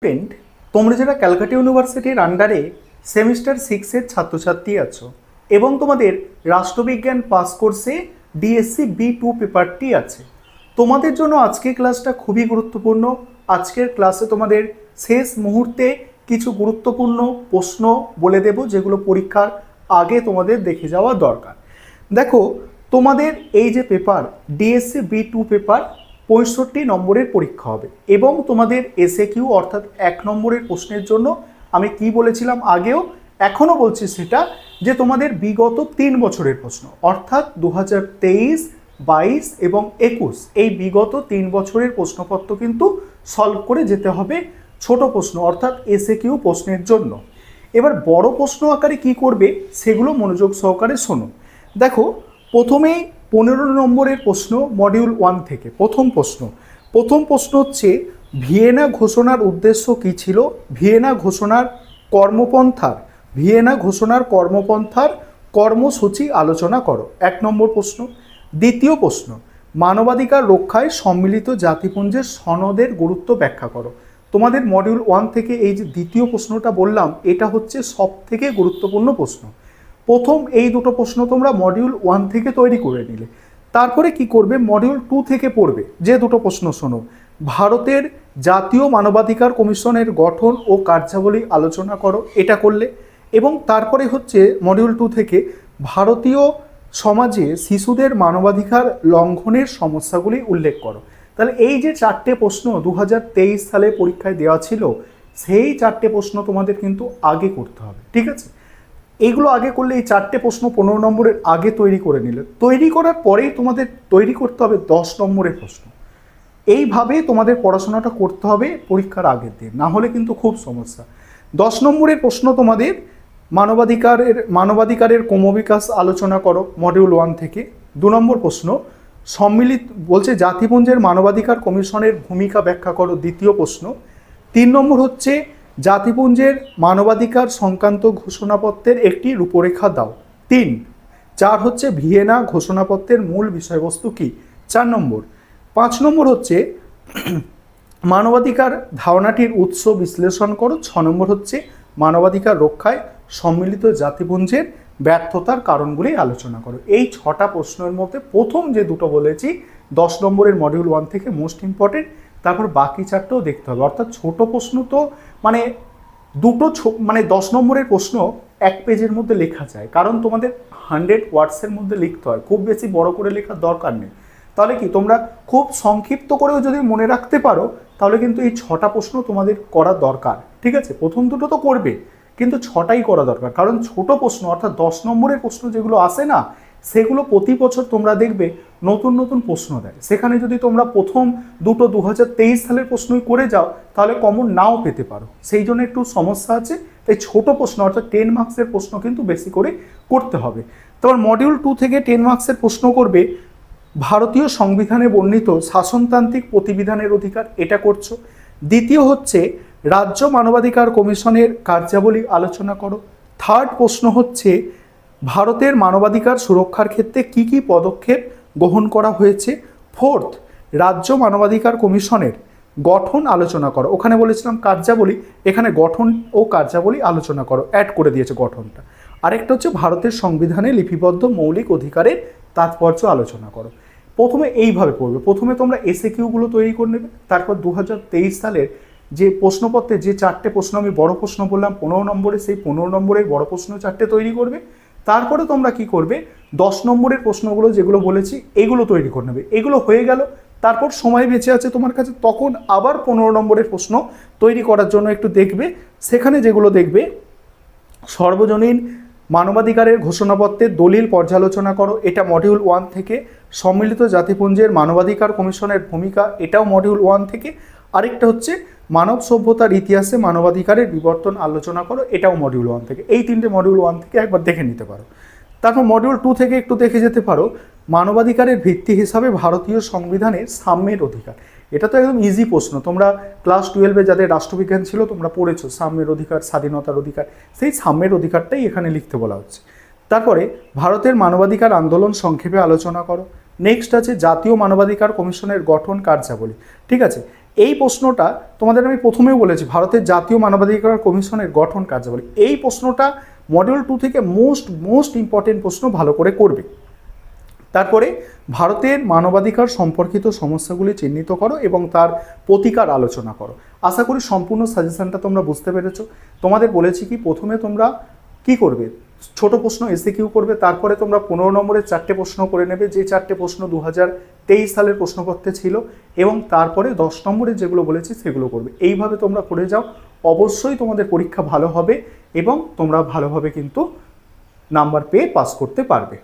Student, তোমরা যারা ক্যালকাটা ইউনিভার্সিটির আন্ডারে সেমিস্টার 6-এর ছাত্রছাত্রী আছো এবং তোমাদের রাষ্ট্রবিজ্ঞান পাস কোর্সে ডিএসসি B2 পেপারটি আছে, তোমাদের জন্য আজকের ক্লাসটা খুবই গুরুত্বপূর্ণ। আজকের ক্লাসে তোমাদের শেষ মুহূর্তে কিছু গুরুত্বপূর্ণ প্রশ্ন বলে দেব, যেগুলো পরীক্ষার আগে তোমাদের দেখে যাওয়া দরকার। দেখো, তোমাদের এই যে পেপার ডিএসসি B2 পেপার 65 নম্বরের পরীক্ষা হবে এবং তোমাদের এসএকিউ অর্থাৎ 1 নম্বরের প্রশ্নের জন্য আমি কি বলেছিলাম আগেও, এখনও বলছি সেটা, যে তোমাদের বিগত 3 বছরের প্রশ্ন অর্থাৎ 2023, 22 এবং 21 এই বিগত 3 বছরের প্রশ্নপত্র কিন্তু সলভ করে যেতে হবে ছোট প্রশ্ন অর্থাৎ এসএকিউ প্রশ্নের জন্য। এবার বড় প্রশ্ন আকারে কি করবে সেগুলো মনোযোগ সহকারে শোনো। দেখো, প্রথমেই 15 নম্বরের প্রশ্ন মডিউল 1 থেকে প্রথম প্রশ্ন হচ্ছে, ভিয়েনা ঘোষণার উদ্দেশ্য কী ছিল? ভিয়েনা ঘোষণার কর্মপন্থার কর্মসূচি আলোচনা করো। 1 নম্বর প্রশ্ন। দ্বিতীয় প্রশ্ন, মানবাধিকার রক্ষায় সম্মিলিত জাতিপুঞ্জের সনদের গুরুত্ব ব্যাখ্যা করো। তোমাদের মডিউল 1 থেকে এই যে দ্বিতীয় প্রশ্নটা বললাম, এটা হচ্ছে সবথেকে গুরুত্বপূর্ণ প্রশ্ন। প্রথম এই দুটো প্রশ্ন তোমরা মডিউল 1 থেকে তৈরি করে নিলে, তারপরে কি করবে, মডিউল 2 থেকে পড়বে যে দুটো প্রশ্ন শোনো। ভারতের জাতীয় মানবাধিকার কমিশনের গঠন ও কার্যাবলী আলোচনা করো, এটা করলে। এবং তারপরে হচ্ছে মডিউল 2 থেকে ভারতীয় সমাজে শিশুদের মানবাধিকার লঙ্ঘনের সমস্যাগুলি উল্লেখ করো। তাহলে এই যে 4টে প্রশ্ন 2023 সালে পরীক্ষায় দেওয়া ছিল, সেই 4টে প্রশ্ন তোমাদের কিন্তু আগে করতে হবে, ঠিক আছে? এইগুলো আগে করলে এই 4টে প্রশ্ন 15 নম্বরের আগে তৈরি করে নিলে, তৈরি করার পরেই তোমাদের তৈরি করতে হবে 10 নম্বরের প্রশ্ন। এইভাবে তোমাদের পড়াশোনাটা করতে হবে পরীক্ষার আগের দিন, না হলে কিন্তু খুব সমস্যা। 10 নম্বরের প্রশ্ন তোমাদের মানবাধিকারের ক্রমবিকাশ আলোচনা করো মডিউল 1 থেকে। 2 নম্বর প্রশ্ন, সম্মিলিত বলছে জাতিপুঞ্জের মানবাধিকার কমিশনের ভূমিকা ব্যাখ্যা করো, দ্বিতীয় প্রশ্ন। 3 নম্বর হচ্ছে, জাতিপুঞ্জের মানবাধিকার সংক্রান্ত ঘোষণাপত্রের একটি রূপরেখা দাও, 3। 4 হচ্ছে, ভিয়েনা ঘোষণাপত্রের মূল বিষয়বস্তু কি, 4 নম্বর। 5 নম্বর হচ্ছে, মানবাধিকার ধারণাটির উৎস বিশ্লেষণ করো, 6 নম্বর হচ্ছে, মানবাধিকার রক্ষায় সম্মিলিত জাতিপুঞ্জের ব্যর্থতার কারণগুলি আলোচনা করো। এই 6টা প্রশ্নের মধ্যে প্রথম যে দুটো বলেছি 10 নম্বরের মডিউল 1 থেকে মোস্ট ইম্পর্টেন্ট, তারপর বাকি 4টাও দেখতে হবে। অর্থাৎ ছোট প্রশ্ন তো মানে 10 নম্বরের প্রশ্ন 1 পেজের মধ্যে লেখা যায়, কারণ তোমাদের 100 ওয়ার্ডসের মধ্যে লিখতে হয়, খুব বেশি বড় করে লেখার দরকার নেই। তাহলে কি তোমরা খুব সংক্ষিপ্ত করেও যদি মনে রাখতে পারো, তাহলে কিন্তু এই 6টা প্রশ্ন তোমাদের করা দরকার, ঠিক আছে? প্রথম দুটো তো করবে, কিন্তু 6টাই করা দরকার, কারণ ছোট প্রশ্ন অর্থাৎ 10 নম্বরের প্রশ্ন যেগুলো আসে না, সেগুলো প্রতি বছর তোমরা দেখবে নতুন নতুন প্রশ্ন দেয়। সেখানে যদি তোমরা প্রথম দুটো 2023 সালের প্রশ্নই করে যাও, তাহলে কমন নাও পেতে পারো, সেই জন্য একটু সমস্যা আছে। তাই ছোট প্রশ্ন অর্থাৎ 10 মার্কসের প্রশ্ন কিন্তু বেশি করে করতে হবে। তোমার মডিউল 2 থেকে 10 মার্কসের প্রশ্ন করবে, ভারতীয় সংবিধানে বর্ণিত শাসনতান্ত্রিক প্রতিবিধানের অধিকার, এটা করছো। দ্বিতীয় হচ্ছে, রাজ্য মানবাধিকার কমিশনের কার্যাবলী আলোচনা করো। 3rd প্রশ্ন হচ্ছে, ভারতের মানবাধিকার সুরক্ষার ক্ষেত্রে কি কি পদক্ষেপ গ্রহণ করা হয়েছে। 4th, রাজ্য মানবাধিকার কমিশনের গঠন আলোচনা করো। ওখানে বলেছিলাম কার্যাবলী, এখানে গঠন ও কার্যাবলী আলোচনা করো, অ্যাড করে দিয়েছে গঠনটা। আরেকটা হচ্ছে, ভারতের সংবিধানে লিপিবদ্ধ মৌলিক অধিকারের তাৎপর্য আলোচনা করো। প্রথমে এইভাবে পড়বে, প্রথমে তোমরা এসএকিউগুলো তৈরি করে নেবে, তারপর 2023 সালের যে প্রশ্নপত্রে যে 4টে প্রশ্ন আমি বড় প্রশ্ন বললাম 15 নম্বরে, সেই 15 নম্বরের বড় প্রশ্ন 4টে তৈরি করবে। তারপরে তোমরা কি করবে, 10 নম্বরের প্রশ্নগুলো যেগুলো বলেছি এগুলো তৈরি করে নেবে। এগুলো হয়ে গেল, তারপর সময় বেঁচে আছে তোমার কাছে, তখন আবার 15 নম্বরের প্রশ্ন তৈরি করার জন্য একটু দেখবে। সেখানে যেগুলো দেখবে, সর্বজনীন মানবাধিকারের ঘোষণাপত্রের দলিল পর্যালোচনা করো, এটা মডিউল 1 থেকে। সম্মিলিত জাতিপুঞ্জের মানবাধিকার কমিশনের ভূমিকা, এটাও মডিউল 1 থেকে। আরেকটা হচ্ছে, মানব সভ্যতার ইতিহাসে মানবাধিকারের বিবর্তন আলোচনা করো, এটাও মডিউল 1 থেকে। এই 3টে মডিউল 1 থেকে একবার দেখে নিতে পারো। তারপর মডিউল 2 থেকে একটু দেখে যেতে পারো, মানবাধিকারের ভিত্তি হিসাবে ভারতীয় সংবিধানে সাম্যের অধিকার। এটা তো একদম ইজি প্রশ্ন, তোমরা ক্লাস 12-এ যাদের রাষ্ট্রবিজ্ঞান ছিল তোমরা পড়েছো, সাম্যের অধিকার, স্বাধীনতার অধিকার, সেই সাম্যের অধিকারটাই এখানে লিখতে বলা হচ্ছে। তারপরে ভারতের মানবাধিকার আন্দোলন সংক্ষেপে আলোচনা করো। নেক্সট আছে, জাতীয় মানবাধিকার কমিশনের গঠন কার্যাবলী, ঠিক আছে? এই প্রশ্নটা তোমাদের আমি প্রথমেও বলেছি, ভারতের জাতীয় মানবাধিকার কমিশনের গঠন কার্যাবলী, এই প্রশ্নটা মডিউল 2 থেকে মোস্ট ইম্পর্টেন্ট প্রশ্ন ভালো করে করবে। তারপরে ভারতের মানবাধিকার সম্পর্কিত সমস্যাগুলি চিহ্নিত করো এবং তার প্রতিকার আলোচনা করো। আশা করি সম্পূর্ণ সাজেশনটা তোমরা বুঝতে পেরেছো। তোমাদের বলেছি কি প্রথমে তোমরা কি করবে, ছোট প্রশ্ন এসিকিউ করবে, তারপরে তোমরা 15 নম্বরের 4টে প্রশ্ন করে নেবে, যে 4টে প্রশ্ন 2023 সালের প্রশ্নপত্রে ছিল, এবং তারপরে 10 নম্বরের যেগুলো বলেছি সেগুলো করবে। এইভাবে তোমরা করে যাও, অবশ্যই তোমাদের পরীক্ষা ভালো হবে এবং তোমরা ভালোভাবে কিন্তু নাম্বার পেয়ে পাস করতে পারবে।